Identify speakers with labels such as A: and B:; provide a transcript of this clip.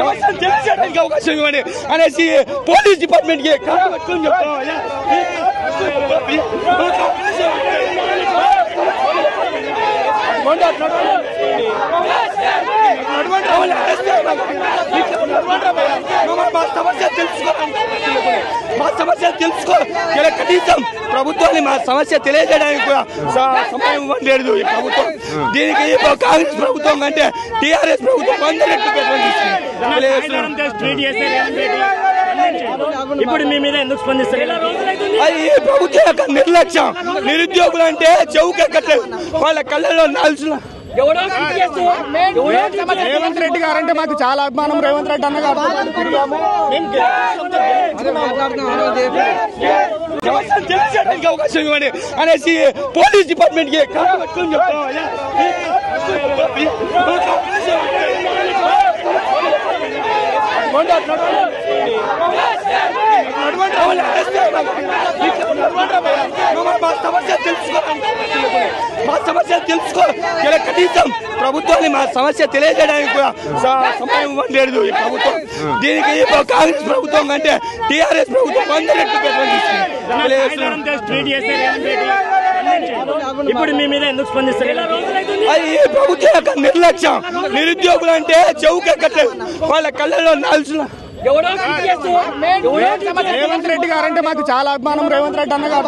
A: సమస్యలు తెలియజేయడానికి అవకాశం ఇవ్వండి అనేసి పోలీస్ డిపార్ట్మెంట్ కి పెట్టుకుని చెప్తాం. మా సమస్య తెలుసుకో కనీసం ప్రభుత్వాన్ని మా సమస్య తెలియజేయడానికి కూడా సమయం ఇవ్వలేదు ఈ ప్రభుత్వం. దీనికి కాంగ్రెస్ ప్రభుత్వం కంటే టీఆర్ఎస్ ప్రభుత్వం 100 రెట్లు
B: ఇప్పుడు మీ మీద ఎందుకు స్పందిస్తారు?
A: ఈ ప్రభుత్వం యొక్క నిర్లక్ష్యం. నిరుద్యోగులు అంటే చెవుకెక్కట్లేదు, వాళ్ళ కళ్ళలో నాల్సిన.
C: రేవంత్ రెడ్డి గారంటే మాకు చాలా అభిమానం. రేవంత్ రెడ్డి అన్న గారు
A: తెలియజేయడానికి అవకాశం ఇవ్వండి అనేసి పోలీస్ డిపార్ట్మెంట్ కి పెట్టుకుని చెప్తాం. మా సమస్య తెలుసుకో కనీసం ప్రభుత్వాన్ని మా సమస్య తెలియజేయడానికి కూడా సమయం ఇవ్వలేదు ఈ ప్రభుత్వం. దీనికి కాంగ్రెస్ ప్రభుత్వం కంటే టీఆర్ఎస్ ప్రభుత్వం 100 రెట్లు
B: ఇప్పుడు మీ మీద ఎందుకు స్పందిస్తారు?
A: ఈ ప్రభుత్వం యొక్క నిర్లక్ష్యం. నిరుద్యోగులు అంటే చెవుకెక్కట్లేదు, వాళ్ళ కళ్ళలో నాల్సిన.
C: రేవంత్ రెడ్డి గారంటే మాకు చాలా అభిమానం. రేవంత్ రెడ్డి అన్న గారు